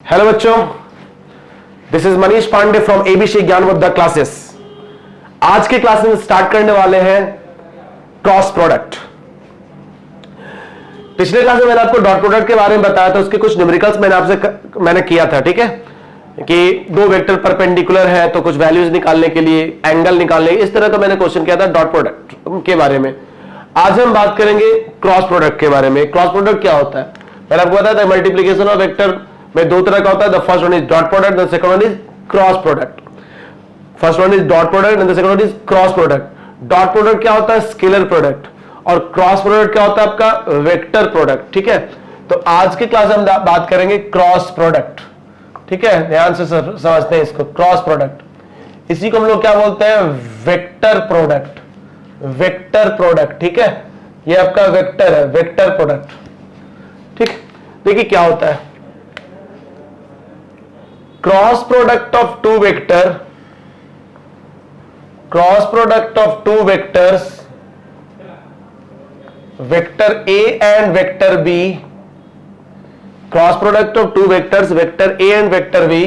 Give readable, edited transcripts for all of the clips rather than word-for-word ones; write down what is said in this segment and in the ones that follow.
Hello बच्चों, this is Manish Pandey from ABC Gyan Buddha classes. आज के क्लास में स्टार्ट करने वाले हैं क्रॉस प्रोडक्ट। पिछले क्लास में मैंने आपको डॉट प्रोडक्ट के बारे में बताया था, उसके कुछ न्यूमेरिकल्स मैंने किया था, ठीक है, कि दो वेक्टर परपेंडिकुलर है तो कुछ वैल्यूज निकालने के लिए, एंगल निकालने, इस तरह का मैंने क्वेश्चन किया था डॉट प्रोडक्ट के बारे में। आज हम बात करेंगे क्रॉस प्रोडक्ट के बारे में। क्रॉस प्रोडक्ट क्या होता है? मैंने आपको बताया था मल्टीप्लीकेशन ऑफ वेक्टर में दो तरह का होता है। The first one is dot product, the second one is cross product. First one is dot product and the second one is cross product. Dot product क्या होता है? Scalar product. और क्रॉस प्रोडक्ट क्या होता है? आपका वेक्टर प्रोडक्ट, ठीक है। तो आज की क्लास हम बात करेंगे क्रॉस प्रोडक्ट, ठीक है। ध्यान से समझते हैं इसको, क्रॉस प्रोडक्ट। इसी को हम लोग क्या बोलते हैं? Vector product. वेक्टर प्रोडक्ट, ठीक है। ये आपका वेक्टर है, वेक्टर प्रोडक्ट, ठीक। देखिए क्या होता है, cross product of two vector, cross product of two vectors, vector A and vector B, cross product of two vectors vector A and vector B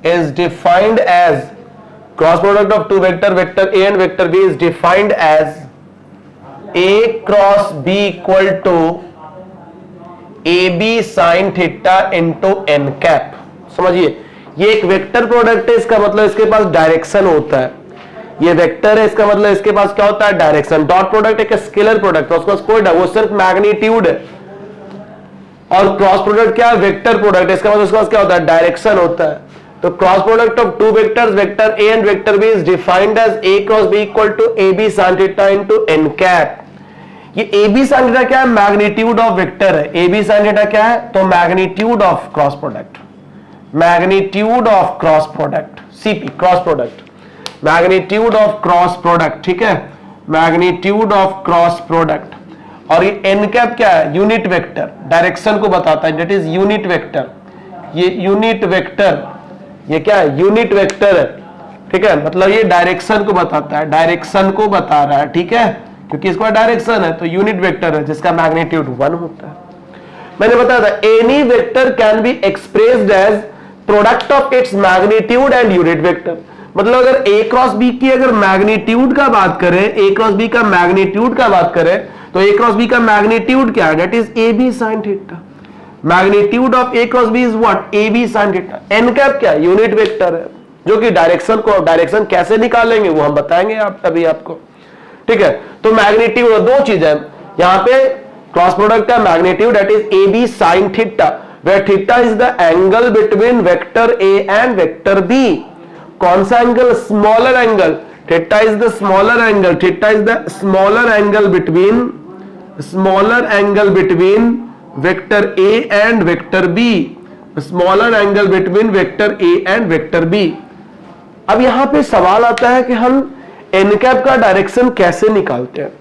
is defined as cross product of two vector A and vector B is defined as A cross B equal to AB sin theta into n cap। समझिए, ये एक vector product है, इसका मतलब इसके पास direction होता है। ये वेक्टर है, इसका मतलब इसके पास क्या होता है? डायरेक्शन। डॉट प्रोडक्ट एक स्केलर प्रोडक्ट है, उसके पास कोई वो सिर्फ मैग्नीट्यूड है। और क्रॉस प्रोडक्ट क्या है? वेक्टर प्रोडक्ट है, इसका मतलब उसके पास क्या होता है? डायरेक्शन होता है। तो cross product of two vectors vector A and vector B is defined as A cross B equal to A B sin theta into n cap. ये ए बी sin थीटा क्या है? मैग्नीट्यूड ऑफ वेक्टर है। ए B sin theta क्या है? तो magnitude of cross product, magnitude of cross product, CP cross product, magnitude of cross product, ठीक है, magnitude of cross product. और ये एन कैप क्या है? यूनिट वेक्टर, डायरेक्शन को बताता है, दैट इज यूनिट वेक्टर। ये यूनिट वेक्टर, ये क्या है? यूनिट वेक्टर है, ठीक है। मतलब ये डायरेक्शन को बताता है, डायरेक्शन को बता रहा है, ठीक है, क्योंकि इसका डायरेक्शन है तो यूनिट वेक्टर है जिसका मैग्नीट्यूड 1 होता है। मैंने बताया था any vector can be expressed as product of its magnitude and unit vector. मतलब अगर ए क्रॉस बी की अगर मैग्नीट्यूड का बात करें, ए क्रॉस बी का मैग्नीट्यूड का बात करें, तो ए क्रॉस बी का मैग्नीट्यूड क्या है? That is A B sine theta. Magnitude of A cross B is what? A B sine theta. N cap क्या है? यूनिट वेक्टर है, जो कि डायरेक्शन कैसे निकालेंगे वो हम बताएंगे अभी आपको, ठीक है। तो मैग्नीट्यूड दो चीज है यहां पे क्रॉस प्रोडक्ट का magnitude, that is A B sine theta, where theta is the angle between vector A and vector B. कौन सा angle? Smaller angle. Theta is the smaller angle, theta is the smaller angle between vector A and vector B, smaller angle between vector A and vector B. अब यहां पे सवाल आता है कि हम एन कैप का डायरेक्शन कैसे निकालते हैं?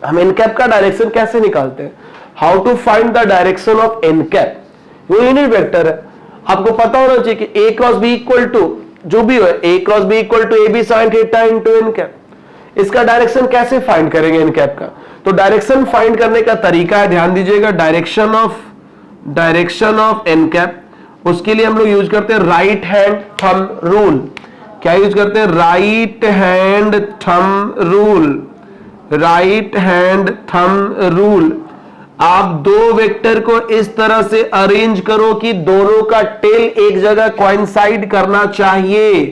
हम एन कैप का डायरेक्शन कैसे निकालते हैं? How to find the direction of N cap? वो यूनिट वेक्टर है, आपको पता होना चाहिए कि A cross B equal to जो भी हो, A cross B equal to A B sine theta into N cap. इसका डायरेक्शन कैसे फाइंड करेंगे एन कैप का? तो डायरेक्शन फाइंड करने का तरीका है, ध्यान दीजिएगा, डायरेक्शन ऑफ एन कैप। उसके लिए हम लोग यूज करते हैं राइट हैंड थंब रूल। क्या यूज करते हैं? Right hand thumb rule, right hand thumb rule. आप दो वेक्टर को इस तरह से अरेंज करो कि दोनों का टेल एक जगह कोइंसाइड करना चाहिए।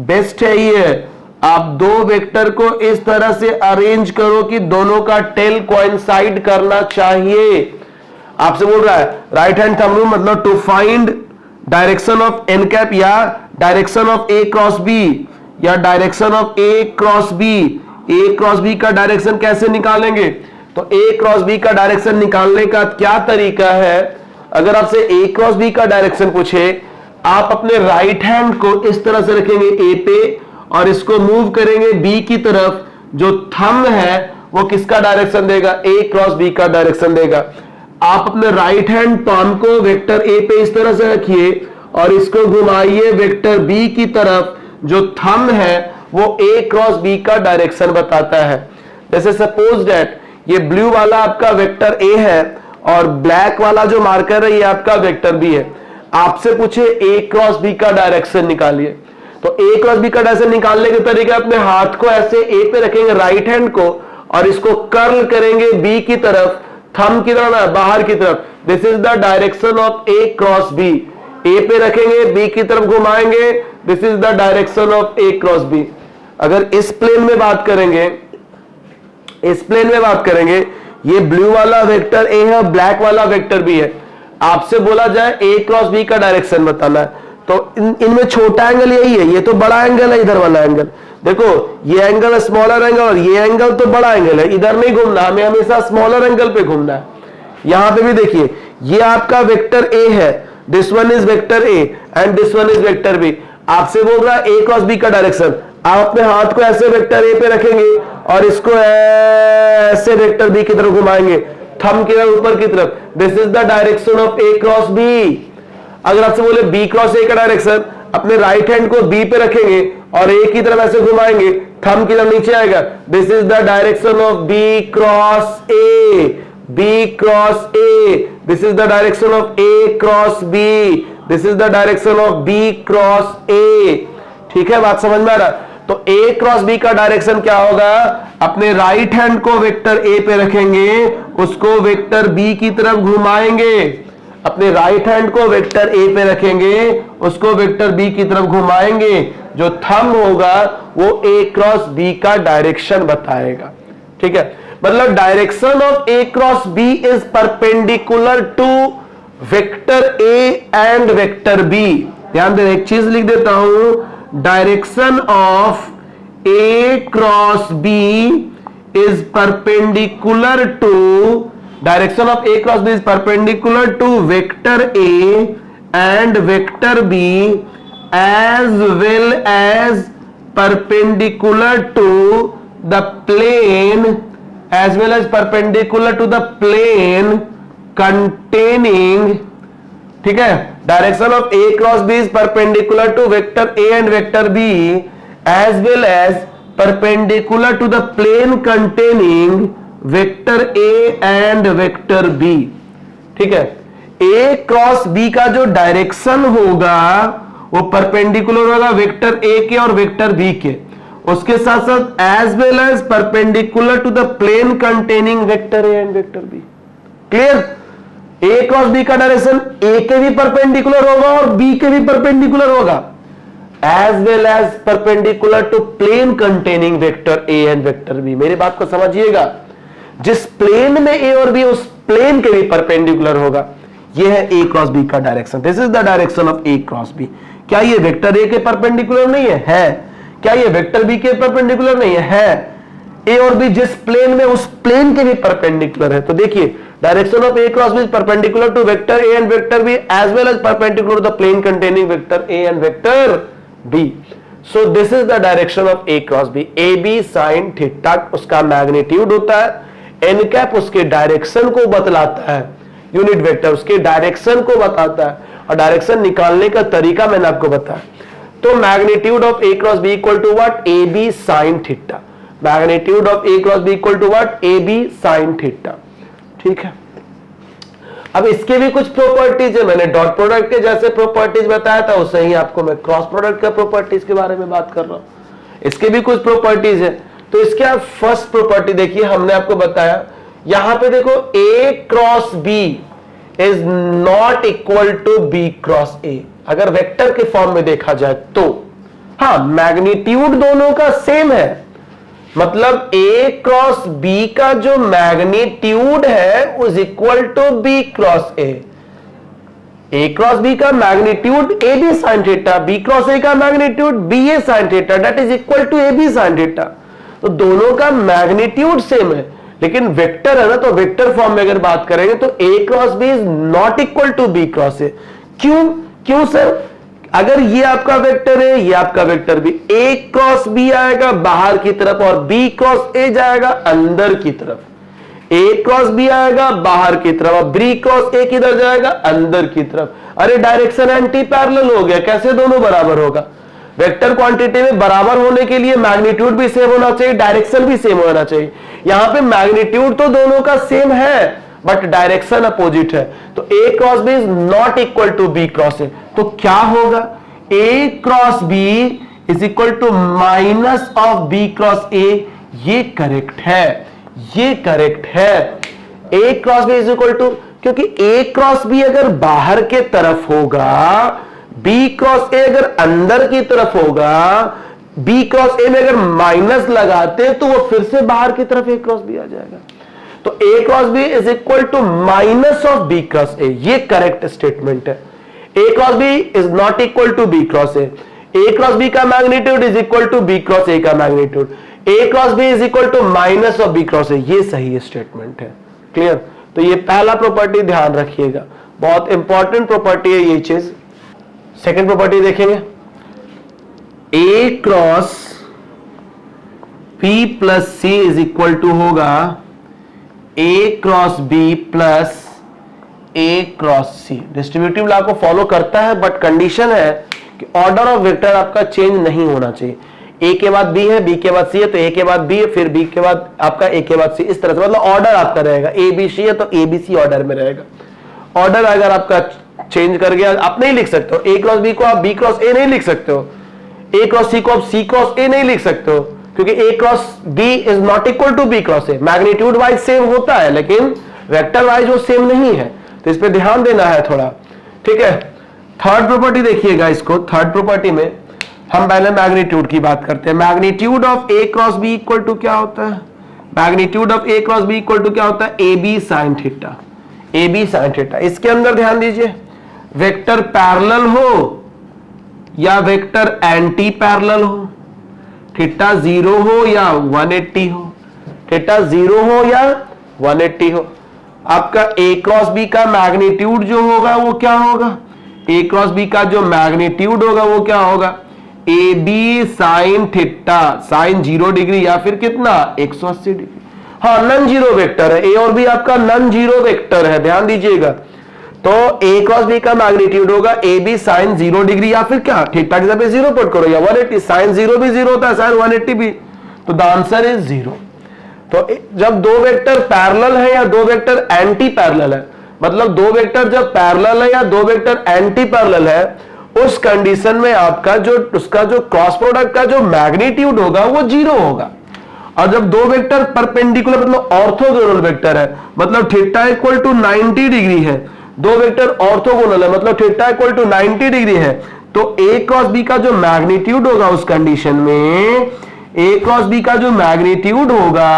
बेस्ट है ये, आप दो वेक्टर को इस तरह से अरेंज करो कि दोनों का टेल कोइंसाइड करना चाहिए। आपसे बोल रहा है राइट हैंड थंब रूल, मतलब to find direction of N cap या direction of A cross B या direction of A cross B. A cross B का डायरेक्शन कैसे निकालेंगे? तो ए क्रॉस बी का डायरेक्शन निकालने का क्या तरीका है? अगर आपसे ए क्रॉस बी का डायरेक्शन पूछे, आप अपने राइट हैंड को इस तरह से रखेंगे ए पे और इसको मूव करेंगे बी की तरफ। जो थंब है वो किसका डायरेक्शन देगा? ए क्रॉस बी का डायरेक्शन देगा। आप अपने राइट हैंड पाम को वेक्टर ए पे इस तरह से रखिए और इसको घुमाइए वेक्टर बी की तरफ। जो थंब है वो ए क्रॉस बी का डायरेक्शन बताता है। जैसे सपोज दैट ये ब्लू वाला आपका वेक्टर ए है और ब्लैक वाला जो मार्कर है ये आपका वेक्टर बी है। आपसे पूछे ए क्रॉस बी का डायरेक्शन निकालिए, तो ए क्रॉस बी का डायरेक्शन निकालने के तरीके अपने हाथ को ऐसे ए पे रखेंगे राइट हैंड को और इसको कर्ल करेंगे बी की तरफ, थंब की तरफ ना बाहर की तरफ। This is the direction of A cross B. A पे रखेंगे बी की तरफ घुमाएंगे, this is the direction of A cross B. अगर इस प्लेन में बात करेंगे, इस प्लेन में बात करेंगे, ये ब्लू वाला वेक्टर ए है, ब्लैक वाला वेक्टर बी है। आपसे बोला जाए ए क्रॉस बी का डायरेक्शन बताना है, तो इनमें छोटा एंगल यही है, ये तो बड़ा एंगल है, इधर वाला एंगल देखो, ये एंगल स्मॉलर एंगल और ये एंगल तो बड़ा एंगल है, इधर नहीं घूमना, हमें हमेशा स्मॉलर एंगल पे घूमना है। यहां पे भी देखिए, ये आपका वेक्टर ए है, this one is vector A and this one is vector B. आपसे बोल रहा है ए क्रॉस बी का डायरेक्शन, आप अपने हाथ को ऐसे वेक्टर ए पे रखेंगे और इसको ऐसे वेक्टर बी की तरफ घुमाएंगे, थंब की तरफ ऊपर की तरफ। This is the direction of A cross B. अगर आपसे बोले बी क्रॉस ए का डायरेक्शन, अपने राइट हैंड को बी पे रखेंगे और ए की तरफ ऐसे घुमाएंगे, थंब की तरफ नीचे आएगा। This is the direction of B cross A, B cross A. This is the direction of A cross B, this is the direction of B cross A. ठीक है, बात समझ में आ रहा? तो ए क्रॉस बी का डायरेक्शन क्या होगा? अपने राइट हैंड को वेक्टर ए पे रखेंगे, उसको वेक्टर बी की तरफ घुमाएंगे। अपने राइट हैंड को वेक्टर ए पे रखेंगे, उसको वेक्टर बी की तरफ घुमाएंगे। जो थंब होगा वो ए क्रॉस बी का डायरेक्शन बताएगा। ठीक है, मतलब direction of A cross B is perpendicular to vector A and vector B. ध्यान देना, एक चीज लिख देता हूं, direction of A cross B is perpendicular to, direction of A cross B is perpendicular to vector A and vector B as well as perpendicular to the plane, as well as perpendicular to the plane containing, ठीक है, direction of A cross B is perpendicular to vector A and vector B as well as perpendicular to the plane containing vector A and vector B. ठीक है, A cross B का जो direction होगा वो perpendicular होगा vector ए के और vector B के, उसके साथ साथ as well as perpendicular to the plane containing vector A and vector B. Clear? A cross B का डायरेक्शन ए के भी परपेंडिकुलर होगा और बी के भी परपेंडिकुलर होगा, as well as perpendicular to plane containing vector A and vector B. मेरी बात को समझिएगा, जिस प्लेन में ए और बी उस प्लेन के भी परपेंडिकुलर होगा, यह है ए क्रॉस बी का direction. This is the direction of A cross B. क्या ये वेक्टर ए के परपेंडिकुलर नहीं है? है। क्या ये वेक्टर बी के परपेंडिकुलर नहीं है? है। ए और बी जिस प्लेन में उस प्लेन के भी परपेंडिकुलर है। तो देखिए, direction of A cross B is perpendicular to vector A and vector B as well as perpendicular to the plane containing vector A and vector B. So this is the direction of A cross B. A B sine theta उसका magnitude होता है, N cap उसके direction को बतलाता है, unit vector उसके direction को बताता है, और डायरेक्शन निकालने का तरीका मैंने आपको बताया। तो magnitude of A cross B equal to what? A B sine theta. Magnitude of A cross B equal to what? A B sine theta. ठीक है, अब इसके भी कुछ प्रॉपर्टीज है। मैंने डॉट प्रोडक्ट के जैसे प्रॉपर्टीज बताया था, उससे ही आपको मैं क्रॉस प्रोडक्ट का प्रॉपर्टीज के बारे में बात कर रहा हूं। इसके भी कुछ प्रॉपर्टीज है। तो इसके आप फर्स्ट प्रॉपर्टी देखिए, हमने आपको बताया यहां पे देखो, A cross B is not equal to B cross A. अगर वेक्टर के फॉर्म में देखा जाए तो हाँ, मैग्नीट्यूड दोनों का सेम है, मतलब ए क्रॉस बी का जो मैग्नीट्यूड है is equal to B cross A. A cross B का magnitude A B sine theta, B cross A का magnitude B A sine theta, that is equal to A B sine theta. तो दोनों का magnitude same है, लेकिन vector है ना, तो वेक्टर फॉर्म में अगर बात करेंगे तो A cross B is not equal to B cross A. क्यों सर? अगर ये आपका वेक्टर है, ये आपका vector B, A cross B आएगा बाहर की तरफ और बी क्रॉस ए जाएगा अंदर की तरफ। ए क्रॉस बी आएगा बाहर की तरफ और बी क्रॉस ए किधर जाएगा? अंदर की तरफ। अरे डायरेक्शन एंटी पैरेलल हो गया, कैसे दोनों बराबर होगा? वेक्टर क्वांटिटी में बराबर होने के लिए मैग्नीट्यूड भी सेम होना चाहिए, डायरेक्शन भी सेम होना चाहिए। यहां पे मैग्नीट्यूड तो दोनों का सेम है बट डायरेक्शन अपोजिट है, तो A cross B is not equal to B cross A। तो क्या होगा, A cross B is equal to minus of B cross A। ये करेक्ट है, ये करेक्ट है। A cross B is equal to, क्योंकि A क्रॉस B अगर बाहर के तरफ होगा, B क्रॉस A अगर अंदर की तरफ होगा, B क्रॉस A में अगर माइनस लगाते तो वो फिर से बाहर की तरफ A क्रॉस B आ जाएगा। तो A cross B is equal to minus of B cross A, ये करेक्ट स्टेटमेंट है। A cross B is not equal to B cross A। A cross B का magnitude is equal to B cross A का magnitude. A cross B is equal to minus of B cross A, ये सही statement है। Clear? तो ये पहला property ध्यान रखिएगा, बहुत इंपॉर्टेंट प्रॉपर्टी है ये चीज। सेकंड प्रॉपर्टी देखेंगे, A cross B plus C is equal to होगा A cross B plus A cross C। Distributive law को फॉलो करता है बट कंडीशन है कि ऑर्डर ऑफ वेक्टर आपका चेंज नहीं होना चाहिए। A के बाद B है, B के बाद C है, तो A के बाद B है, फिर B के बाद आपका A के बाद C, इस तरह से मतलब ऑर्डर आपका रहेगा। A B C है तो A B C ऑर्डर में रहेगा। ऑर्डर अगर आपका चेंज कर गया, आप नहीं लिख सकते हो A क्रॉस B को आप B क्रॉस A नहीं लिख सकते हो, A क्रॉस C को आप C क्रॉस A नहीं लिख सकते हो, क्योंकि A cross B is not equal to B cross A। Magnitude wise same होता है लेकिन वेक्टर वाइज वो सेम नहीं है, तो इस पे ध्यान देना है थोड़ा। ठीक है, थर्ड प्रॉपर्टी देखिएगा इसको। थर्ड प्रॉपर्टी में हम पहले मैग्नीट्यूड की बात करते हैं। Magnitude of A cross B equal to क्या होता है? Magnitude of A cross B equal to क्या होता है? AB sine theta. AB sine theta, इसके अंदर ध्यान दीजिए, वेक्टर पैरेलल हो या वेक्टर एंटी पैरेलल हो, थीटा 0 हो या 180 हो, थीटा 0 हो या 180 हो, आपका A क्रॉस B का मैग्नीट्यूड जो होगा वो क्या होगा? A क्रॉस B का जो मैग्नीट्यूड होगा वो क्या होगा? AB sine theta, sine 0 degree या फिर कितना? 180 डिग्री। हाँ, नॉन जीरो वेक्टर है, A और B आपका नॉन जीरो वेक्टर है, ध्यान दीजिएगा। तो A क्रॉस B का मैग्नीट्यूड होगा AB साइन 0 डिग्री या फिर क्या? थीटा की जगह 0 पुट करो या 180, साइन 0 भी 0 होता है, साइन 180 भी, तो द आंसर इज 0। तो जब दो वेक्टर पैरेलल है या दो वेक्टर एंटी पैरेलल है, मतलब दो वेक्टर जब पैरेलल है या दो वेक्टर एंटी पैरेलल है, उस कंडीशन में आपका जो उसका जो क्रॉस प्रोडक्ट का जो मैग्नीट्यूड होगा वो 0 होगा। और जब दो वेक्टर परपेंडिकुलर मतलब ऑर्थोगोनल वेक्टर है, मतलब थीटा इक्वल टू 90 डिग्री है, दो वेक्टर ऑर्थोगोनल है मतलब थीटा इक्वल टू 90 डिग्री है, तो A क्रॉस B का जो मैग्नीट्यूड होगा उस कंडीशन में, A क्रॉस B का जो मैग्नीट्यूड होगा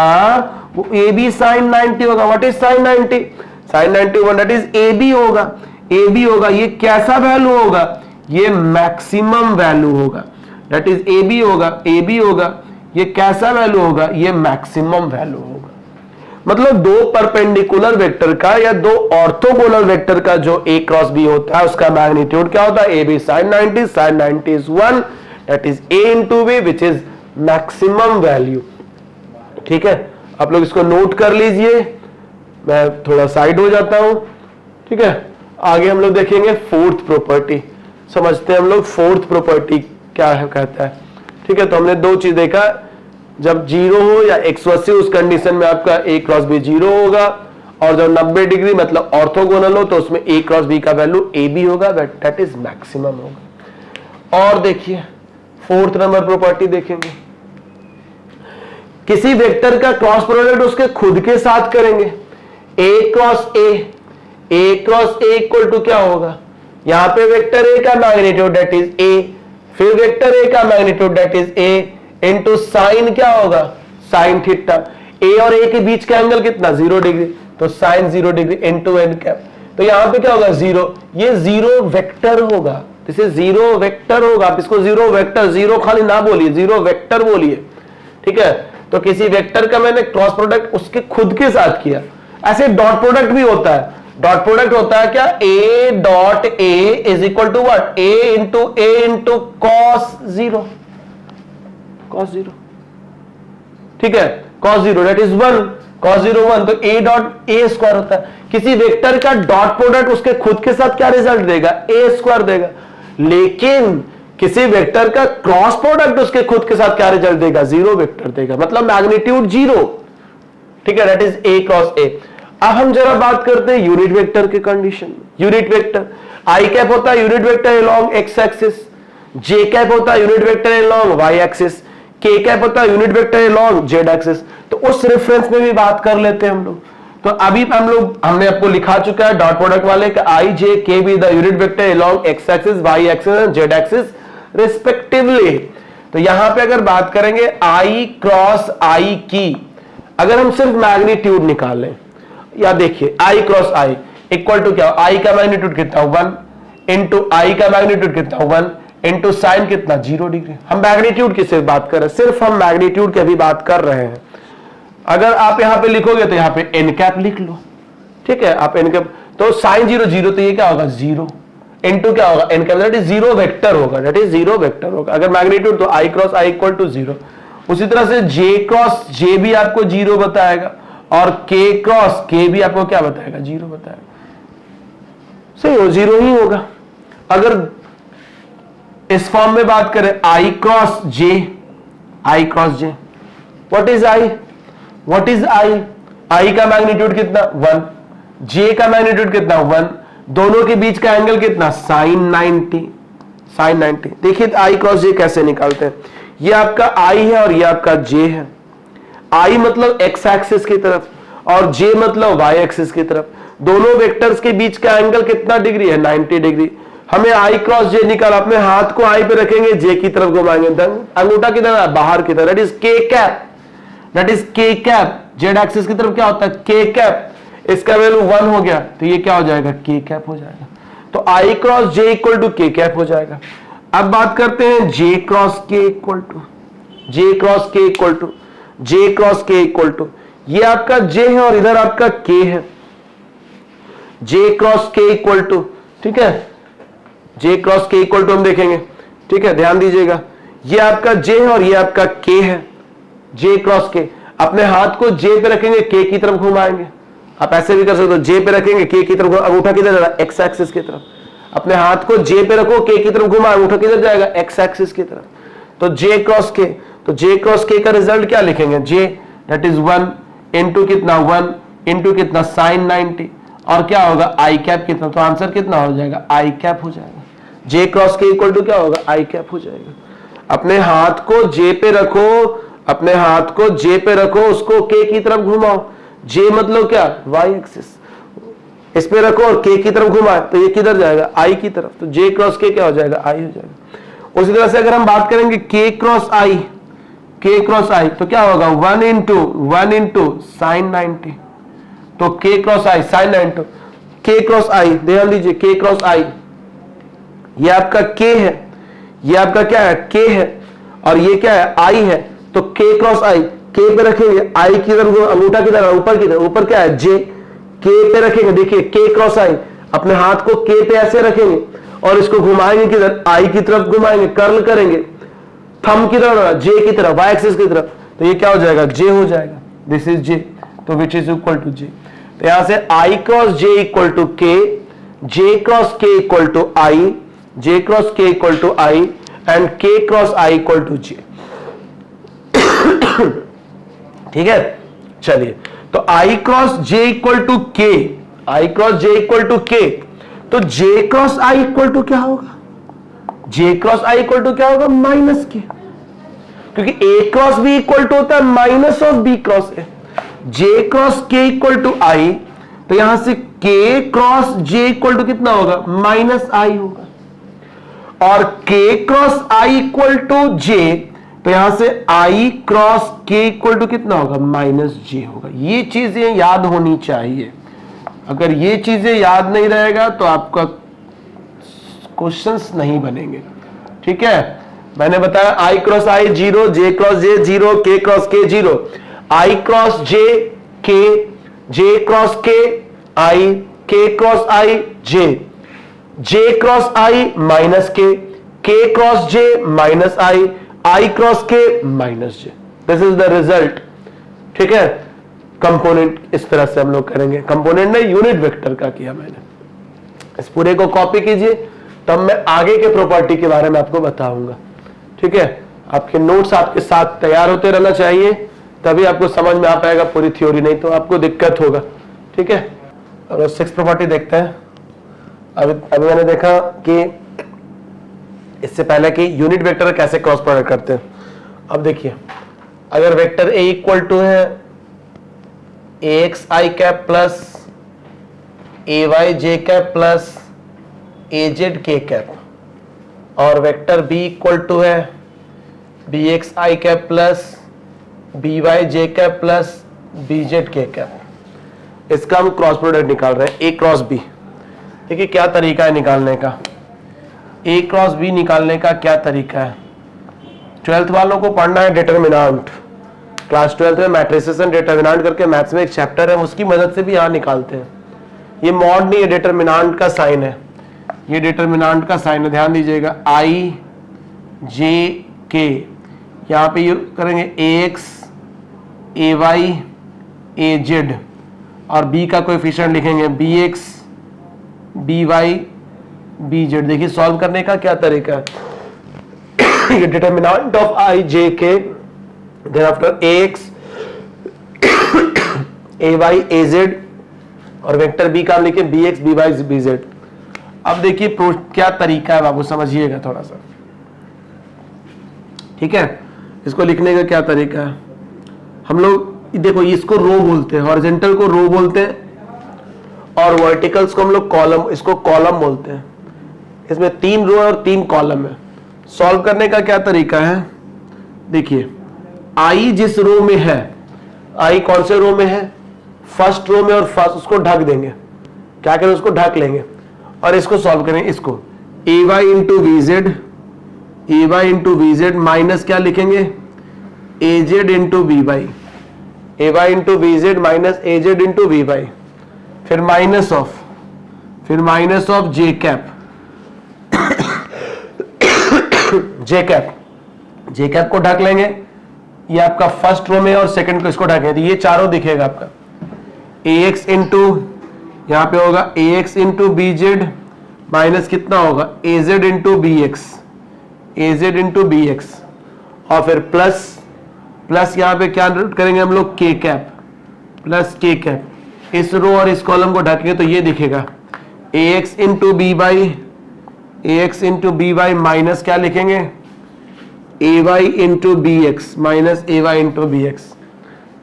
वो AB साइन 90 होगा। What is sine 90? साइन 90 होगा दैट इज AB होगा। AB होगा, ये कैसा वैल्यू होगा? ये मैक्सिमम वैल्यू होगा, दैट इज AB होगा। AB होगा, ये कैसा वैल्यू होगा? ये मैक्सिमम वैल्यू होगा। मतलब दो परपेंडिकुलर वेक्टर का या दो ऑर्थोगोनल वेक्टर का जो A क्रॉस B होता है उसका मैग्नीट्यूड क्या होता है? AB sine 90, sine 90 is 1, that is A into B which is maximum value. ठीक है, आप लोग इसको नोट कर लीजिए, मैं थोड़ा साइड हो जाता हूं। ठीक है, आगे हम लोग देखेंगे फोर्थ प्रॉपर्टी, समझते हैं हम लोग फोर्थ प्रॉपर्टी क्या है कहता है। ठीक है, तो हमने दो चीज देखा, जब 0 हो या 180 उस कंडीशन में आपका A क्रॉस B 0 होगा, और जब 90 डिग्री मतलब ऑर्थोगोनल हो तो उसमें A क्रॉस B का वैल्यू AB होगा, दैट इज मैक्सिमम होगा। और देखिए फोर्थ नंबर प्रॉपर्टी देखेंगे, किसी वेक्टर का क्रॉस प्रोडक्ट उसके खुद के साथ करेंगे, A cross A equal to क्या होगा? यहां पे वेक्टर A का मैग्नीट्यूड दैट इज A, फिर वेक्टर A का magnitude that is A into sine क्या होगा? Sine theta. A और A के बीच का एंगल कितना? 0 डिग्री, तो sine 0 degree into n cap. तो यहां पे क्या होगा? 0, ये 0 वेक्टर होगा, दिस इज 0 वेक्टर होगा। आप इसको 0 वेक्टर, 0 खाली ना बोलिए, 0 वेक्टर बोलिए। ठीक है, तो किसी वेक्टर का मैंने क्रॉस प्रोडक्ट उसके खुद के साथ किया। ऐसे डॉट प्रोडक्ट भी होता है, डॉट प्रोडक्ट होता है क्या? A dot A is equal to what? A into cos 0, cos 0। ठीक है, कॉस 0 दैट इज 1, कॉस 0 1, तो A डॉट A स्क्वायर होता है। किसी वेक्टर का डॉट प्रोडक्ट उसके खुद के साथ क्या रिजल्ट देगा? A स्क्वायर देगा। लेकिन किसी वेक्टर का क्रॉस प्रोडक्ट उसके खुद के साथ क्या रिजल्ट देगा, जीरो वेक्टर देगा, मतलब मैग्नीट्यूड जीरो। ठीक है, that is A cross A. अब हम जरा बात करते हैं यूनिट वेक्टर के condition. Unit vector I cap होता है unit vector along X axis, J cap होता है unit vector along Y axis, K cap होता है unit vector along Z axis. तो उस रेफरेंस में भी बात कर लेते हैं हम लोग। तो अभी हमने आपको लिखा चुका है डॉट प्रोडक्ट वाले का I J K be the unit vector along X axis Y axis and Z axis respectively. तो यहां पे अगर बात करेंगे आई क्रॉस आई की, अगर हम सिर्फ मैग्नीट्यूड निकालें, या देखिए आई क्रॉस आई इक्वल टू क्या, आई का मैग्नीट्यूड कितना 1 इंटू आई का मैग्नीट्यूड कितना 1 इंटू साइन कितना 0 डिग्री। हम मैग्नीट्यूड की सिर्फ बात कर रहे हैं, सिर्फ हम मैग्नीट्यूड की अभी बात कर रहे हैं। अगर आप यहां पे लिखोगे तो यहां पे एन कैप लिख लो, ठीक है, आप एन कैप, तो साइन 0 0, तो ये क्या होगा 0 इंटू क्या होगा N cap, that is zero vector होगा, दैट इज जीरो वेक्टर होगा। अगर मैग्नीट्यूड तो I cross I equal to 0। उसी तरह से जे क्रॉस जे भी आपको 0 बताएगा और के क्रॉस के भी आपको क्या बताएगा 0 बताएगा। सही हो, 0 ही होगा। अगर इस फॉर्म में बात करें I cross J, I cross J, what is I, what is I, I का मैग्नीट्यूड कितना 1, जे का मैग्नीट्यूड कितना 1, दोनों के बीच का एंगल कितना साइन 90, साइन 90। देखिए आई क्रॉस जे कैसे निकालते हैं, ये आपका आई है और ये आपका जे है। आई मतलब एक्स एक्सिस की तरफ और जे मतलब वाई एक्सिस की तरफ। दोनों वेक्टर्स के बीच का एंगल कितना डिग्री है 90 डिग्री। हमें आई क्रॉस जे निकाल, अपने हाथ को आई पे रखेंगे, जे की तरफ घुमाएंगे, अंगूठा की तरफ बाहर की तरफ, दैट इज के कैप, दैट इज के कैप। जेड एक्सिस की तरफ क्या होता है के कैप, इसका वैल्यू 1 हो गया तो ये क्या हो जाएगा के कैप हो जाएगा। तो I cross J equal to के कैप हो जाएगा। अब बात करते हैं जे cross K equal to, J cross K equal to, J cross K equal to, ये आपका जे है और इधर आपका के है, जे क्रॉस के इक्वल टू, ठीक है, जे क्रॉस के इक्वल टू हम देखेंगे, ठीक है, ध्यान दीजिएगा, ये आपका जे है और ये आपका के है, जे क्रॉस के। अपने हाथ को जे पे रखेंगे, के की तरफ घुमाएंगे, आप ऐसे भी कर सकते हो, जे पे रखेंगे के की तरफ, अंगूठा किधर जा रहा है एक्स एक्सिस की तरफ, अपने हाथ को जे पे रखो, के की तरफ घुमा, अंगूठा किधर जाएगा एक्स एक्सिस की तरफ। तो जे क्रॉस के, तो जे क्रॉस के का रिजल्ट क्या लिखेंगे, जे दैट इज 1 इंटू कितना 1 इंटू कितना साइन 90 और क्या होगा आई कैप कितना, तो आंसर कितना हो जाएगा आई कैप हो जाएगा। जे क्रॉस के इक्वल टू क्या होगा आई कैप हो जाएगा। अपने हाथ को जे पे रखो, अपने हाथ को जे पे रखो, उसको के की तरफ घुमाओ, जे मतलब क्या वाई एक्सिस, इस पे रखो और के की तरफ घुमाए तो ये किधर जाएगा आई की तरफ, तो जे क्रॉस के क्या हो जाएगा आई हो जाएगा। उसी तरह से अगर हम बात करेंगे के क्रॉस आई, के क्रॉस आई तो क्या होगा 1 इंटू साइन 90, तो के क्रॉस आई साइन 90, के क्रॉस आई, ध्यान दीजिए के क्रॉस आई, ये आपका के है, ये आपका क्या है के है और ये क्या है आई है, तो के क्रॉस आई, के पे रखेंगे आई की तरफ, अंगूठा की तरफ ऊपर की तरफ, ऊपर क्या है जे, के पे रखेंगे, देखिए के क्रॉस आई, अपने हाथ को के पे ऐसे रखेंगे और इसको घुमाएंगे किधर आई की तरफ घुमाएंगे, कर्ल करेंगे, थंब की तरफ जे की तरफ वाई एक्सिस की तरफ, तो ये क्या हो जाएगा जे हो जाएगा, दिस इज जे, तो which is equal to J. तो यहां से I cross J equal to K, J cross K equal to I, J cross K equal to I and K cross I equal to J. ठीक है, चलिए, तो I cross J equal to K, I cross J equal to K, तो J cross I equal to क्या होगा, J cross I equal to क्या होगा minus के, क्योंकि A cross B equal to होता है minus of B cross A. J cross K equal to I, तो यहां से के क्रॉस जे इक्वल टू कितना होगा माइनस आई होगा, और के cross I equal to J, तो यहां से I cross K equal to कितना होगा माइनस जे होगा। ये चीजें याद होनी चाहिए, अगर ये चीजें याद नहीं रहेगा तो आपका क्वेश्चंस नहीं बनेंगे। ठीक है, मैंने बताया आई क्रॉस आई 0, जे क्रॉस जे 0, के क्रॉस के 0, आई क्रॉस जे के, जे क्रॉस के आई, के क्रॉस आई जे, जे क्रॉस आई माइनस के क्रॉस जे माइनस आई क्रॉस के minus J, this is the result. ठीक है, कंपोनेंट इस तरह से हम लोग करेंगे, कंपोनेंट ने यूनिट वेक्टर का किया मैंने। इस पूरे को कॉपी कीजिए, तब मैं आगे के प्रॉपर्टी के बारे में आपको बताऊंगा। ठीक है, आपके नोट्स आपके साथ तैयार होते रहना चाहिए, तभी आपको समझ में आ पाएगा पूरी थ्योरी, नहीं तो आपको दिक्कत होगा। ठीक है, और 6 प्रॉपर्टी देखते हैं। अभी मैंने देखा कि इससे पहले कि यूनिट वेक्टर कैसे क्रॉस प्रोडक्ट करते हैं। अब देखिए, अगर वेक्टर ए इक्वल टू है ax i cap plus ay j cap plus az k cap, और वेक्टर b इक्वल टू है bx i cap plus by j cap plus bz k cap, इसका हम क्रॉस प्रोडक्ट निकाल रहे हैं a cross b। देखिए क्या तरीका है निकालने का, a क्रॉस b निकालने का क्या तरीका है। 12th वालों को पढ़ना है डिटरमिनेंट, क्लास 12th में मैट्रिसेस एंड डिटरमिनेंट करके मैथ्स में एक चैप्टर है, उसकी मदद से भी यहाँ निकालते हैं। ये मॉड नहीं है, डिटरमिनेंट का साइन है, ये डिटरमिनेंट का साइन है, ध्यान दीजिएगा। i j k, यहाँ पे यूज करेंगे ax ay az, और b का कोएफिशिएंट लिखेंगे bx by bz। देखिए सॉल्व करने का क्या तरीका है। ये determinant of i j k, then after ax ay az, और वेक्टर b का हम लिखे bx by bz। अब देखिए क्या तरीका है बाबू, समझिएगा थोड़ा सा। ठीक है, इसको लिखने का क्या तरीका है। हम लोग देखो इसको रो बोलते हैं, हॉरिजॉन्टल को रो बोलते हैं, और वर्टिकल्स को हम लोग कॉलम, इसको कॉलम बोलते हैं। इसमें 3 रो और 3 कॉलम है। सॉल्व करने का क्या तरीका है, देखिए आई जिस रो में है, आई कौन से रो में है, फर्स्ट रो में, और फर्स्ट उसको ढक देंगे, क्या करें उसको ढक लेंगे, और इसको सॉल्व करेंगे। इसको A Y into V Z minus क्या लिखेंगे, A Z into V Y, A Y into V Z minus A Z into V Y, फिर minus of J cap, J cap को ढक लेंगे, ये आपका फर्स्ट रो में, और सेकंड को इसको ढकेंगे, तो ये चारों दिखेगा आपका। ax इंटू यहाँ पे होगा ax into B Z minus कितना होगा az इंटू बी एक्स, और फिर प्लस यहाँ पे क्या करेंगे हम लोग k cap plus k cap. इस रो और इस कॉलम को ढकेंगे तो ये दिखेगा ax into B Y minus क्या लिखेंगे ay into B X minus ay into B X.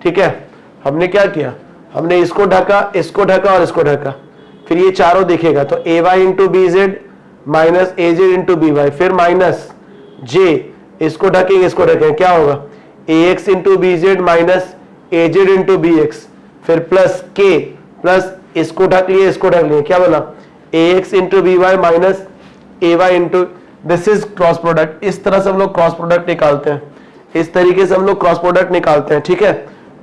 ठीक है, हमने क्या किया, हमने इसको ढका और इसको ढका, फिर ये चारों दिखेगा, तो ay into B Z minus A Z into B Y, फिर माइनस j, इसको ढकेंगे, क्या होगा ax into B Z minus A Z into B X, फिर प्लस k प्लस इसको ढक लिए, क्या बना ax into B Y minus A Y into, this is cross product. इस तरह से हम लोग क्रॉस प्रोडक्ट निकालते हैं, इस तरीके से हम लोग क्रॉस प्रोडक्ट निकालते हैं। ठीक है,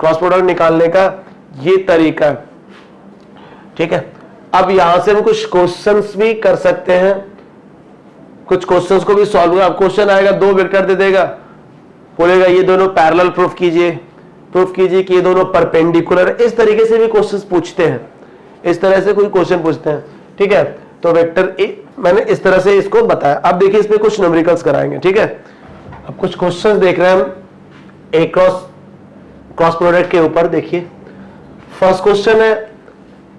क्रॉस प्रोडक्ट निकालने का ये तरीका है। ठीक है, अब यहां से हम कुछ क्वेश्चंस भी कर सकते हैं, कुछ क्वेश्चंस को भी सॉल्व कर। क्वेश्चन आएगा, 2 वेक्टर दे देगा, बोलेगा ये दोनों पैरेलल प्रूफ कीजिए कि ये दोनों परपेंडिकुलर है। इस तरीके से भी क्वेश्चंस पूछते हैं, इस तरह से कोई क्वेश्चन पूछते हैं। ठीक है, तो वेक्टर ए मैंने इस तरह से इसको बताया। अब देखिए इसमें कुछ न्यूमेरिकल्स कराएंगे। ठीक है, अब कुछ क्वेश्चंस देख रहे हैं हम ए क्रॉस प्रोडक्ट के ऊपर। देखिए फर्स्ट क्वेश्चन है,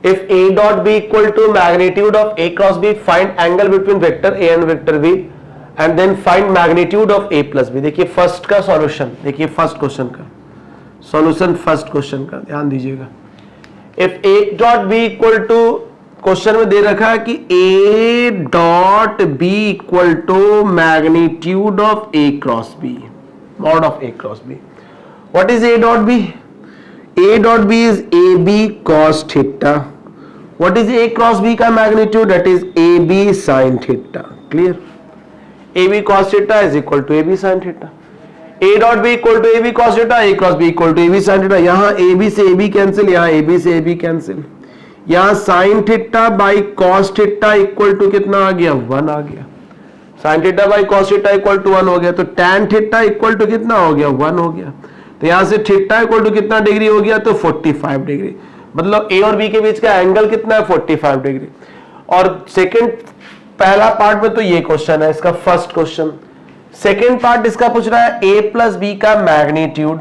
if A dot B equal to magnitude of A cross B, find angle between vector A and vector B, and then find magnitude of A plus B. देखिए first का solution, देखिए first question का solution, first question का ध्यान दीजिएगा। If A dot B equal to, क्वेश्चन में दे रखा है कि A dot B equal to magnitude of A cross B, mod of A cross B. What is A dot B? A dot B is A B cos theta. What is A cross B का magnitude? That is A B sine theta. Clear? A B cos theta is equal to A B sine theta. A dot B equal to A B cos theta, A cross B equal to A B sine theta. यहां A B से A B cancel, यहां A B से A B cancel, यहां sine theta by cos theta equal to कितना आ गया? 1 आ गया। Sine theta by cos theta equal to 1 हो गया, तो tan थीटा इक्वल टू कितना हो गया? 1 हो गया। तो यहां से थीटा इक्वल टू कितना डिग्री हो गया? तो 45 डिग्री। मतलब ए और बी के बीच का एंगल कितना है? 45 डिग्री। और सेकंड पहला पार्ट में तो ये क्वेश्चन है इसका फर्स्ट क्वेश्चन। सेकेंड पार्ट इसका पूछ रहा है a प्लस बी का मैग्नीट्यूड।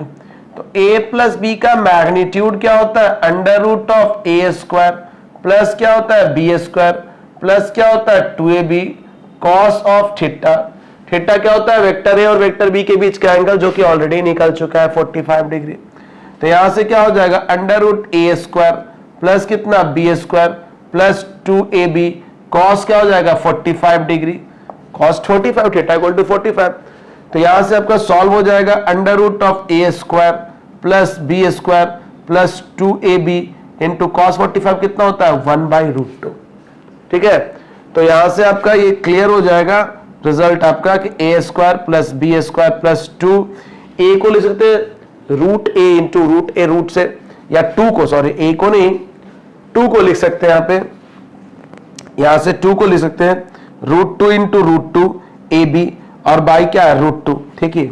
तो a प्लस बी का मैग्नीट्यूड क्या होता है, under root of A square plus क्या होता है बी स्क्वायर प्लस क्या होता है 2ab cos of theta. Theta क्या होता है, वेक्टर ए और वेक्टर बी के बीच का एंगल, जो कि ऑलरेडी निकल चुका है 45 डिग्री। तो यहां से क्या हो जाएगा, under root A square plus कितना B square plus 2ab cos क्या हो जाएगा 45 degree, cos 45 theta equal to 45। तो यहां से आपका सॉल्व हो जाएगा under root of A square plus B square plus 2ab into cos 45 कितना होता है 1/√2। ठीक है, तो यहां से आपका ये क्लियर हो जाएगा रिजल्ट आपका कि A square plus B square plus 2, A को लिख सकते हैं root A into root A root से, या 2 को, सॉरी ए को नहीं 2 को लिख सकते हैं, यहां से 2 को लिख सकते हैं √2 इंटू √2 ab और बाई क्या है √2। ठीक है,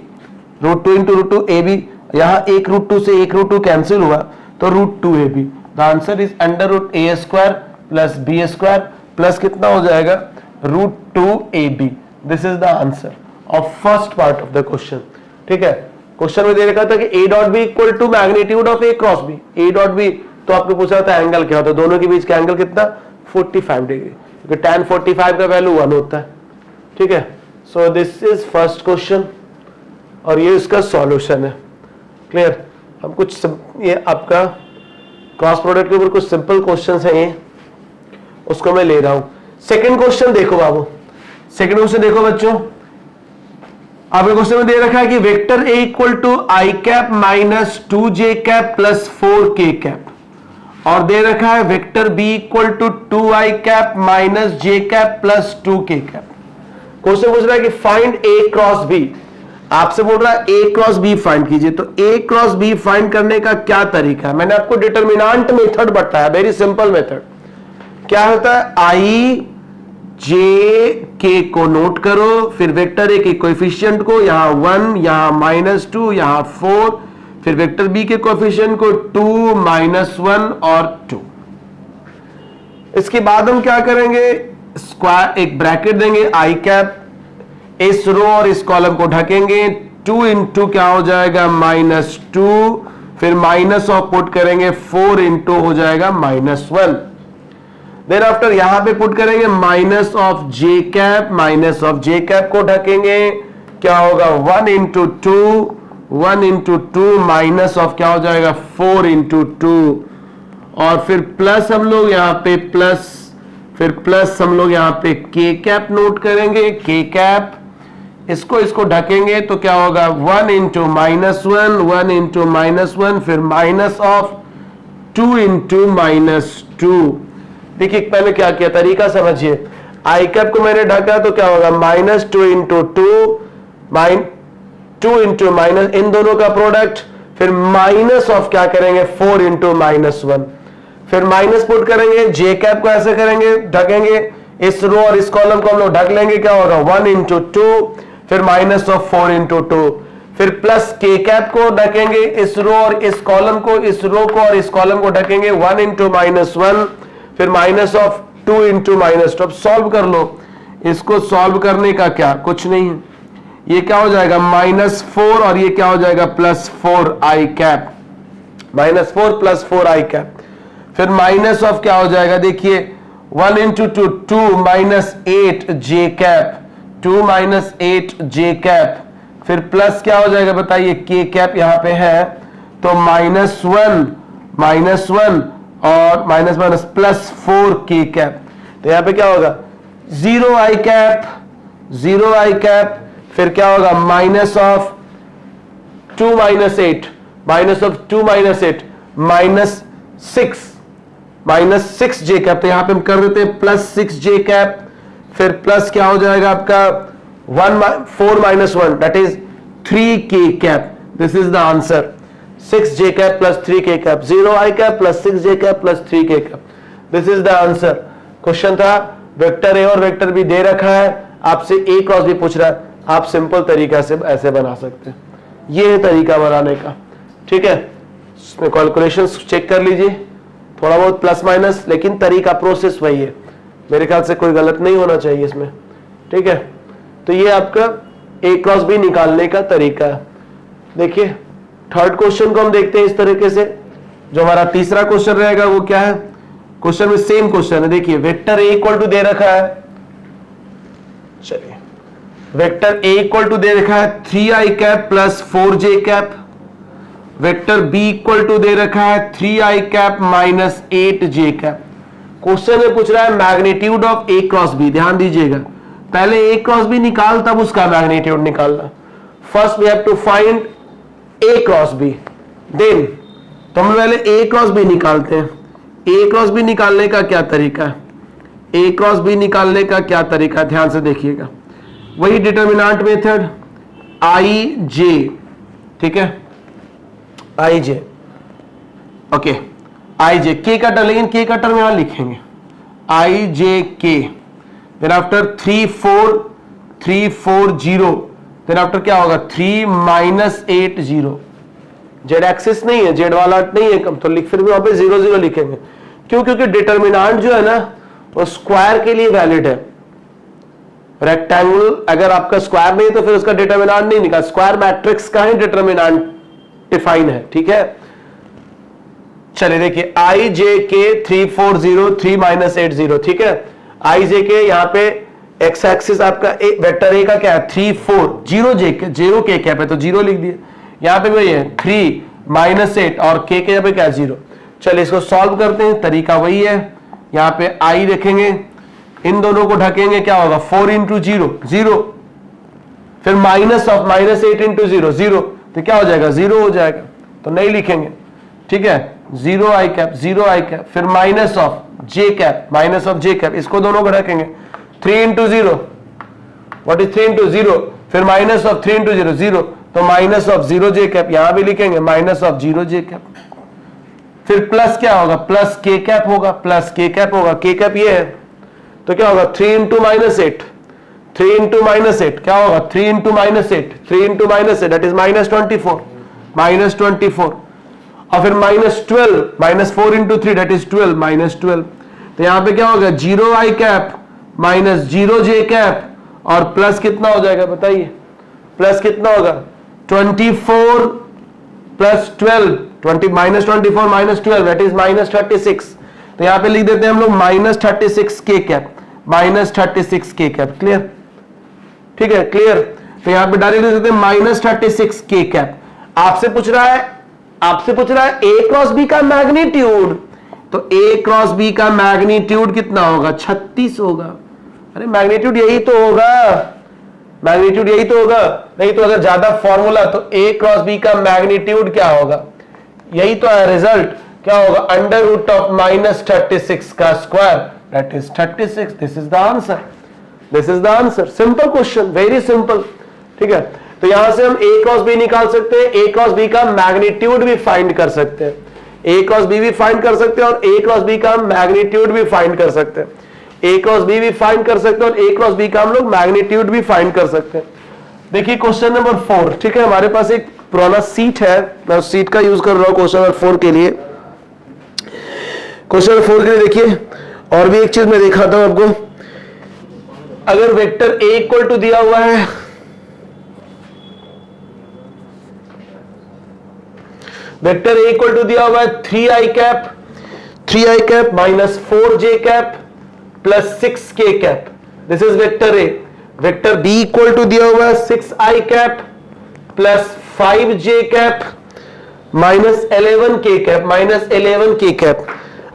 √2 इंटू √2 ab, यहां एक √2 से एक √2 कैंसिल हुआ तो √2 ab। The answer is under root A square plus B square plus कितना हो जाएगा √2 ab। This is the answer of first part of the question. ठीक है, क्वेश्चन में दे रखा था कि a dot B equal to magnitude of a cross B, a dot B, तो आपको पूछा था एंगल क्या होता है, दोनों के बीच का एंगल कितना 45 डिग्री, क्योंकि tan 45 का वैल्यू 1 होता है। ठीक है, सो दिस इज फर्स्ट क्वेश्चन और ये इसका सॉल्यूशन है। क्लियर, हम कुछ ये आपका क्रॉस प्रोडक्ट के ऊपर कुछ सिंपल क्वेश्चंस हैं, ये उसको मैं ले रहा हूं। सेकंड क्वेश्चन देखो बाबू, सेकंड क्वेश्चन देखो बच्चों, आपके क्वेश्चन में दे रखा है कि vector A equal to I cap minus 2j cap plus 4k cap, और दे रखा है vector B equal to 2i cap minus j cap plus 2k cap. Question पूछ रहा है कि फाइंड ए क्रॉस बी, आपसे बोल रहा है ए क्रॉस बी फाइंड कीजिए। तो ए क्रॉस बी फाइंड करने का क्या तरीका है, मैंने आपको डिटर्मिनेंट मेथड बताया, वेरी सिंपल मेथड। क्या होता है, आई जे के को नोट करो, फिर वेक्टर ए के कोएफिशिएंट को, यहां 1, यहां -2, यहां 4, फिर वेक्टर बी के कोएफिशिएंट को 2, -1 और 2। इसके बाद हम क्या करेंगे, स्क्वायर एक ब्रैकेट देंगे आई कैप, इस रो और इस कॉलम को ढकेंगे, 2 इंटू क्या हो जाएगा -2, फिर माइनस ऑफ पुट करेंगे 4 इंटू हो जाएगा -1। देन आफ्टर यहां पे पुट करेंगे minus of J cap, minus of J cap को ढकेंगे, क्या होगा 1 इंटू 2 माइनस ऑफ क्या हो जाएगा 4 इंटू 2, और फिर प्लस हम लोग यहाँ पे प्लस, फिर प्लस हम लोग यहाँ पे के कैप नोट करेंगे, के कैप, इसको ढकेंगे तो क्या होगा 1 इंटू -1, 1 इंटू -1, फिर माइनस ऑफ 2 इंटू -2। देखिए पहले क्या किया, तरीका समझिए, आई कैप को मैंने ढका तो क्या होगा -2 इंटू 2 इंटू माइनस, इन दोनों का प्रोडक्ट, फिर माइनस ऑफ क्या करेंगे 4 इंटू -1, फिर माइनस पुट करेंगे, जे कैप को ऐसे करेंगे ढकेंगे, इस रो और इस कॉलम को हम लोग ढक लेंगे, क्या होगा 1 इंटू 2, फिर माइनस ऑफ 4 इंटू 2, फिर प्लस के कैप को ढकेंगे, इस रो और इस कॉलम को, इस रो को और इस कॉलम को ढकेंगे, 1 इंटू -1, फिर माइनस ऑफ 2 इंटू -2। अब सॉल्व कर लो, इसको सॉल्व करने का क्या कुछ नहीं है, ये क्या हो जाएगा -4 और ये क्या हो जाएगा +4 आई कैप, -4 + 4 आई कैप, फिर माइनस ऑफ क्या हो जाएगा, देखिए 1 इंटू 2 -8 जे कैप, 2 -8 जे कैप, फिर प्लस क्या हो जाएगा बताइए के कैप यहां पे है, तो -1 और माइनस +4 के कैप, तो यहां पे क्या होगा 0 आई कैप, 0 आई कैप, फिर क्या होगा minus of 2 -8, minus of 2 -8 -6 J cap, तो यहां पे हम कर देते हैं +6 जे कैप, फिर प्लस क्या हो जाएगा आपका 4 -1 दैट इज 3 के cap. This is the answer, 6 J cap plus 3 के कैप, 0 आई कैप प्लस 6 जे कैप प्लस 3 के cap. This is the answer. Question था वेक्टर ए और वेक्टर बी दे रखा है, आपसे ए क्रॉस बी पूछ रहा है, आप सिंपल तरीका से ऐसे बना सकते हैं, ये है तरीका बनाने का। ठीक है, कैलकुलेशंस चेक कर लीजिए, थोड़ा बहुत प्लस माइनस, लेकिन तरीका प्रोसेस वही है। मेरे ख्याल से कोई गलत नहीं होना चाहिए इसमें, ठीक है। तो ये आपका A क्रॉस B निकालने का तरीका है। देखिए थर्ड क्वेश्चन को हम देखते हैं इस तरीके से। जो हमारा तीसरा क्वेश्चन रहेगा वो क्या है, क्वेश्चन में सेम क्वेश्चन है। देखिए वेक्टर A इक्वल टू दे रखा है, चलिए वेक्टर A इक्वल टू दे रखा है 3i cap plus 4j cap, vector B equal to दे रखा है 3i cap minus 8j cap. Question में पूछ रहा है magnitude of A cross B। ध्यान दीजिएगा, पहले A क्रॉस B निकाल तब उसका मैग्नीट्यूड निकालना। First we have to find A cross B, then तो हम पहले A क्रॉस B निकालते हैं। A क्रॉस B निकालने का क्या तरीका है, A क्रॉस B निकालने का क्या तरीका, ध्यान से देखिएगा। वही डिटर्मिनेंट मेथड IJ, ठीक है, IJ, ओके IJ K का टर्म, लेकिन K का टर्म यहां लिखेंगे IJK, then after 3 4 0, then after क्या होगा 3 माइनस 8 0। जेड एक्सिस नहीं है, जेड वाला नहीं है कम, तो लिख फिर भी वहां पे 0 0 लिखेंगे। क्यों, क्योंकि डिटर्मिनेंट जो है ना वो स्क्वायर के लिए वैलिड है। रेक्टेंगल अगर आपका स्क्वायर नहीं तो फिर उसका डिटर्मिनेंट नहीं निकाल, स्क्वायर मैट्रिक्स का ही डिटर्मिनेंट डिफाइन है, ठीक है। चलिए देखिए IJK 3 4 0 3 माइनस 8 0, ठीक है। IJK यहाँ पे एक्स एक्सिस आपका वेक्टर A का क्या है 3 4 0 K कैप है तो 0 लिख दिए। यहाँ पे वही है 3 माइनस 8 और K के यहाँ पे क्या है 0। चलिए इसको सॉल्व करते हैं, तरीका वही है। यहाँ पे I रखेंगे, इन दोनों को ढकेंगे, क्या होगा 4 इंटू 0 0, फिर माइनस ऑफ माइनस 8 इंटू 0 0, तो क्या हो जाएगा 0 हो जाएगा, तो नहीं लिखेंगे, ठीक है। 0i कैप, फिर माइनस ऑफ j कैप, इसको दोनों को रखेंगे 3 इंटू 0, व्हाट इज 3 इंटू 0, फिर माइनस ऑफ 3 इंटू 0 0, तो माइनस ऑफ 0j कैप, यहां भी लिखेंगे माइनस ऑफ 0j कैप, फिर प्लस क्या होगा प्लस k कैप होगा, k कैप ये है तो क्या होगा 3 इंटू माइनस 8, 3 इंटू माइनस 8 क्या होगा 3 into minus 8, 3 into minus 8 that is minus 24, और फिर minus 12, minus 4 into 3 that is 12, minus 12। तो यहां पे क्या होगा 0i cap minus 0j cap, और प्लस कितना हो जाएगा बताइए, प्लस कितना होगा 24 plus 12, 20 minus 24 minus 12 that is minus 36। तो यहां पे लिख देते हैं हम लोग minus 36 k cap, minus 36 k cap, clear, ठीक है क्लियर। तो यहां पे डायरेक्ट लिख देते हैं माइनस 36 k कैप। आपसे पूछ रहा है A क्रॉस B का मैग्नीट्यूड, तो A क्रॉस B का मैग्नीट्यूड कितना होगा 36 होगा। अरे मैग्नीट्यूड यही तो होगा, नहीं तो अगर ज्यादा फॉर्मूला तो A क्रॉस B का मैग्नीट्यूड क्या होगा, यही तो है रिजल्ट, क्या होगा अंडर रूट ऑफ माइनस 36 का square that is 36। This is the answer, simple question, very simple, ठीक है। तो यहां से हम A क्रॉस B निकाल सकते हैं, A क्रॉस B का मैग्नीट्यूड भी फाइंड कर सकते हैं, A क्रॉस B भी फाइंड कर सकते हैं और A क्रॉस B का मैग्नीट्यूड भी फाइंड कर सकते हैं, A क्रॉस B भी फाइंड कर सकते हैं और A क्रॉस B का हम लोग मैग्नीट्यूड भी फाइंड कर सकते हैं। देखिए क्वेश्चन नंबर 4, ठीक है, हमारे पास एक पुराना सीट है, मैं उस सीट का यूज कर रहा हूं क्वेश्चन नंबर 4 के लिए। क्वेश्चन नंबर 4 के लिए देखिए, और भी एक चीज मैं दिखाता हूं आपको। अगर वेक्टर A इक्वल टू दिया हुआ है, वेक्टर A इक्वल टू दिया हुआ है 3i cap minus 4j cap plus 6k cap, this is vector A। Vector B equal to दिया हुआ है 6i cap plus 5j cap minus 11k cap,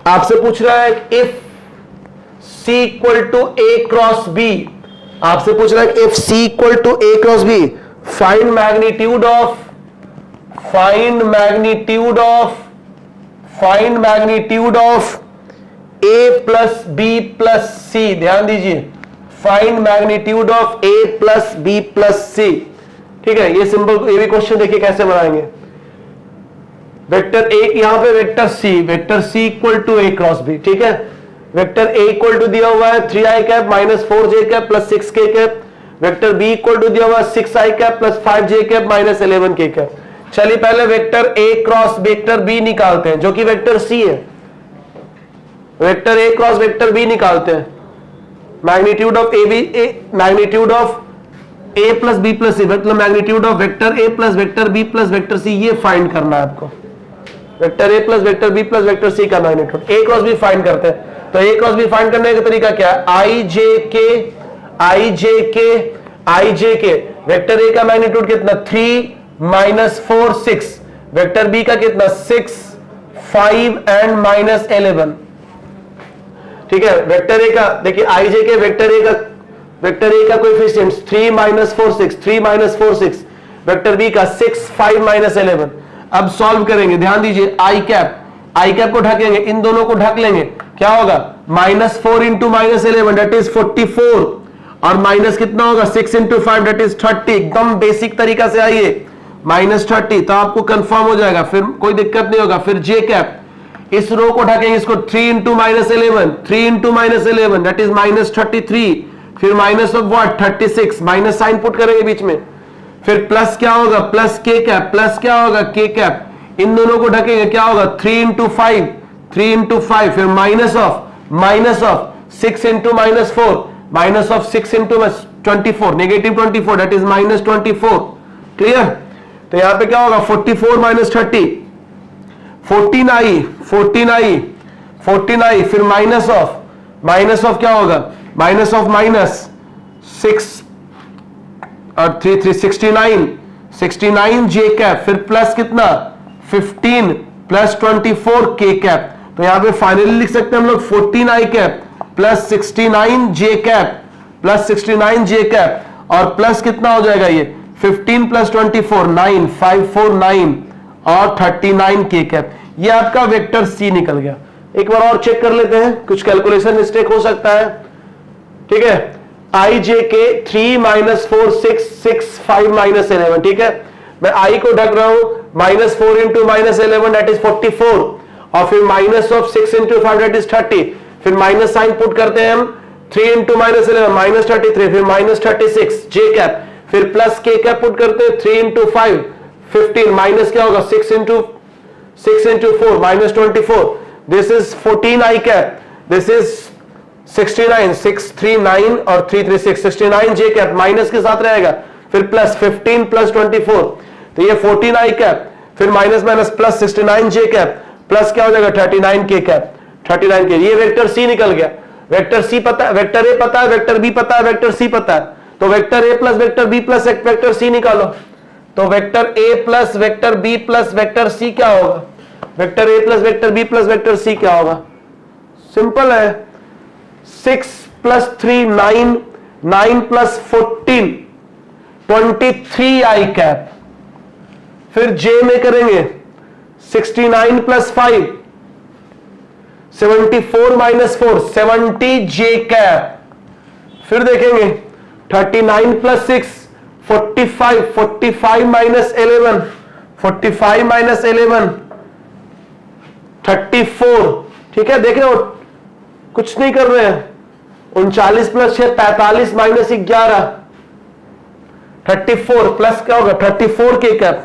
आपसे पूछ रहा है if C equal to A cross B, आपसे पूछ रहा है if C equal to A cross B, find magnitude of A plus B plus C। ध्यान दीजिए, find magnitude of A plus B plus C, ठीक है। ये सिंपल, ये भी क्वेश्चन देखिए कैसे बनाएंगे। वेक्टर A, यहां पे vector C equal to A cross B, ठीक है। वेक्टर A इक्वल टू दिया हुआ है 3i cap minus 4j cap plus 6k cap, vector B equal to दिया हुआ है 6i cap plus 5j cap minus 11k cap. चलिए पहले vector A cross vector B निकालते हैं, जो कि वेक्टर C है। Vector A cross vector B निकालते हैं, magnitude of A B A, magnitude of A plus B plus C, मतलब magnitude of vector A plus vector B plus vector सी, ये find करना है आपको। Vector A plus vector B plus vector C का magnitude A cross B find करते हैं। तो A cross B find करने का तरीका क्या है? आई जे के आई जे के आई जे के, वेक्टर ए का मैग्नीट्यूड कितना 3 माइनस 4 6, वेक्टर बी का कितना 6 5 एंड माइनस 11। ठीक है, वेक्टर ए का देखिए आई जे के, वेक्टर ए का coefficients 3 minus 4 6, 3 minus 4 6, vector B का 6 5 माइनस 11। अब सॉल्व करेंगे, ध्यान दीजिए, आई कैप को ढकेंगे, इन दोनों को ढक लेंगे, क्या होगा? Minus 4 into minus 11 that is 44, और माइनस कितना होगा? 6 इंटू 5 दैट इज 30। एकदम बेसिक तरीका से आइए, माइनस 30, तो आपको कंफर्म हो जाएगा, फिर कोई दिक्कत नहीं होगा। फिर जे कैप, इस रो को ढकेंगे, इसको 3 into minus 11, 3 into minus 11 that is minus 33, फिर minus of what 36, minus sign put करेंगे बीच में, फिर प्लस क्या होगा? प्लस के कैप, प्लस क्या होगा? के कैप, इन दोनों को ढकेंगे, क्या होगा? 3 इंटू 5, 3 इंटू 5, फिर minus of 6 into minus 4, minus of 6 into 24, negative 24 that is minus 24। Clear? तो यहां पे क्या होगा? 44 माइनस 30, 14 आई, फिर माइनस ऑफ क्या होगा? माइनस ऑफ माइनस 6 और 3 3 69 जे कैप, फिर प्लस कितना 15 प्लस 24 के कैप। तो यहां पे फाइनली लिख सकते हैं हम लोग 14 आई कैप प्लस 69 जे कैप प्लस 69 जे कैप, और प्लस कितना हो जाएगा ये 15 प्लस 24 9 549 और 39 के कैप। ये आपका वेक्टर सी निकल गया। एक बार और चेक कर लेते हैं, कुछ कैलकुलेशन मिस्टेक हो सकता है। ठीक है, आई जे के 3 माइनस 4 6 6 5 माइनस 11। ठीक है, मैं आई को ढक रहा हूं, minus 4 into minus 11 that is 44, और फिर minus of 6 into 5 that is 30, फिर माइनस साइन पुट करते हैं हम, 3 इंटू माइनस 11 माइनस 33, फिर माइनस 36 जे कैप, फिर प्लस के कैप पुट करते हैं 3 इंटू 5 15, माइनस क्या होगा 6 into 4 minus 24, this is 14 I cap, this is 69 639 और 336 69 जे कैप माइनस के साथ रहेगा, फिर प्लस 15 प्लस 24, तो ये 14 आई कैप, फिर माइनस माइनस प्लस 69 जे कैप, प्लस क्या हो जाएगा 39 के कैप, 39 के। ये वेक्टर सी निकल गया। वेक्टर सी पता है, वेक्टर ए पता है, वेक्टर बी पता है, वेक्टर सी पता है, तो vector A plus vector B plus vector C निकालो। तो vector A plus vector B plus vector C क्या होगा? Vector A plus vector B plus vector C क्या होगा? सिंपल है, 6 प्लस 3 9, 9 प्लस 14 23 आई कैप, फिर जे में करेंगे 69 प्लस 5 74 माइनस 4 70 जे कैप, फिर देखेंगे 39 प्लस 6 45 45 माइनस 11 45 माइनस 11 34। ठीक है, देख रहे हो कुछ नहीं कर रहे हैं, 39 प्लस 6 45 माइनस 11 34, प्लस क्या होगा 34 के कैप,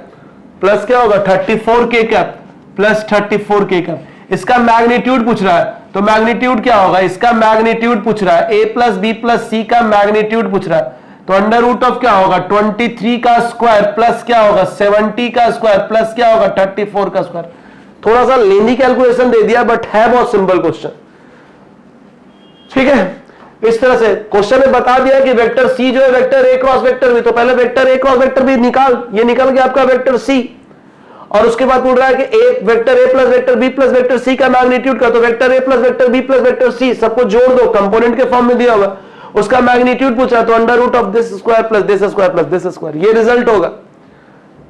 प्लस क्या होगा 34 के कैप प्लस 34 के कैप। इसका मैग्नीट्यूड पूछ रहा है, तो मैग्नीट्यूड क्या होगा? इसका मैग्नीट्यूड पूछ रहा है, ए प्लस बी प्लस सी का मैग्नीट्यूड पूछ रहा है, तो अंडर रूट ऑफ क्या होगा 23 का स्क्वायर प्लस क्या होगा 70 का स्क्वायर प्लस क्या होगा 34 का स्क्वायर। थोड़ा सा लेंदी कैलकुलेशन दे दिया, बट है बहुत सिंपल क्वेश्चन। ठीक है, इस तरह से क्वेश्चन में बता दिया कि वेक्टर सी जो है vector A cross vector B, तो पहले vector A cross vector B निकाल, ये निकल गया आपका वेक्टर सी, और उसके बाद पूछ रहा है कि A vector A plus vector B plus vector C का मैग्नीट्यूड का, तो vector A plus vector B plus vector C सबको जोड़ दो, कंपोनेंट के फॉर्म में दिया होगा, उसका मैग्नीट्यूड पूछा, तो under root of this square plus this square plus this square, ये रिजल्ट होगा।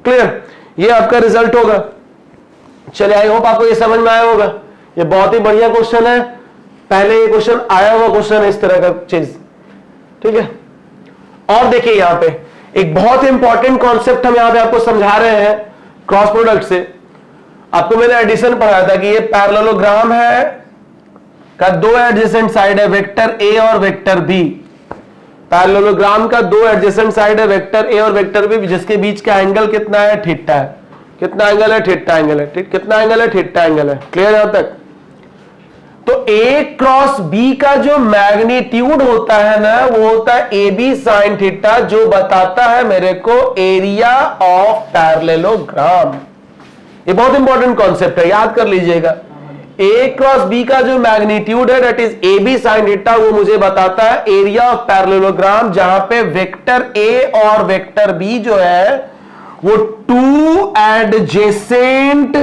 क्लियर, ये आपका रिजल्ट होगा। चलिए, आई होप आपको ये समझ में आया होगा। ये बहुत ही बढ़िया क्वेश्चन है, पहले ये क्वेश्चन आया हुआ क्वेश्चन है इस तरह का चीज। ठीक है, और देखिए यहां पे एक बहुत इंपॉर्टेंट कॉन्सेप्ट हम यहां पे आपको समझा रहे हैं क्रॉस प्रोडक्ट से। आपको मैंने एडिशन पढ़ाया था कि ये पैरेललोग्राम है का दो एडजेसेंट साइड है, वेक्टर ए और वेक्टर बी। पैरेललोग्राम का दो एडजेसेंट साइड है, वेक्टर ए और वेक्टर बी, जिसके बीच का एंगल कितना है? थीटा है। कितना एंगल है? थीटा एंगल है। कितना एंगल है? थीटा एंगल है। क्लियर यहां तक? तो ए क्रॉस बी का जो मैग्नीट्यूड होता है ना, वो होता है ए बी साइन थीटा, जो बताता है मेरे को एरिया ऑफ पैरेललोग्राम। ये बहुत इंपॉर्टेंट कॉन्सेप्ट है, याद कर लीजिएगा। ए क्रॉस बी का जो मैग्नीट्यूड है that is A B sine theta, वो मुझे बताता है एरिया ऑफ पैरेललोग्राम, जहां पे वेक्टर ए और वेक्टर बी जो है वो two adjacent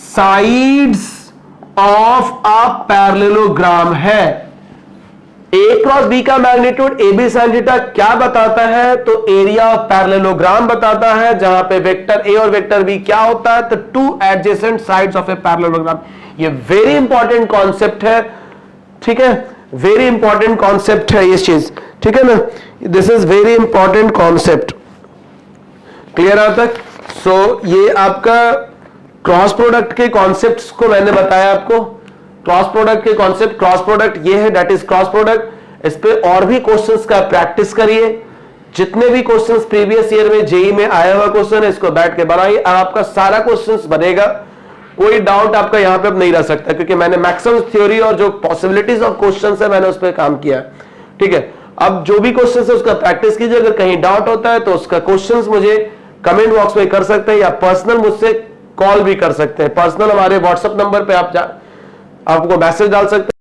sides of a parallelogram है। ए क्रॉस बी का magnitude A B sine theta क्या बताता है? तो एरिया ऑफ पैरेललोग्राम बताता है, जहां पे वेक्टर ए और वेक्टर बी क्या होता है? तो to adjacent sides of a parallelogram. ये वेरी इंपॉर्टेंट कॉन्सेप्ट है, ठीक है, वेरी इंपॉर्टेंट कॉन्सेप्ट है ये चीज, ठीक है ना। This is very important concept, clear आज तक? सो ये आपका क्रॉस प्रोडक्ट के कॉन्सेप्ट्स को मैंने बताया आपको। क्रॉस प्रोडक्ट के कॉन्सेप्ट, क्रॉस प्रोडक्ट ये है, दैट इज क्रॉस प्रोडक्ट। इस पे और भी क्वेश्चंस का प्रैक्टिस करिए। जितने भी क्वेश्चंस प्रीवियस ईयर में जेई में आया हुआ क्वेश्चन है, इसको बैठ के बनाइए, आपका सारा क्वेश्चंस बनेगा। कोई डाउट आपका यहां पे अब नहीं रह सकता, क्योंकि मैंने मैक्सिमम थ्योरी और जो पॉसिबिलिटीज ऑफ क्वेश्चंस है मैंने उस पर काम किया, ठीक है। अब जो भी क्वेश्चंस है उसका प्रैक्टिस कीजिए। अगर कहीं डाउट होता है तो उसका क्वेश्चंस मुझे कमेंट बॉक्स में कर सकते हैं, या पर्सनल मुझसे कॉल भी कर सकते हैं। पर्सनल हमारे व्हाट्सएप नंबर पे आप आपको मैसेज डाल सकते हैं।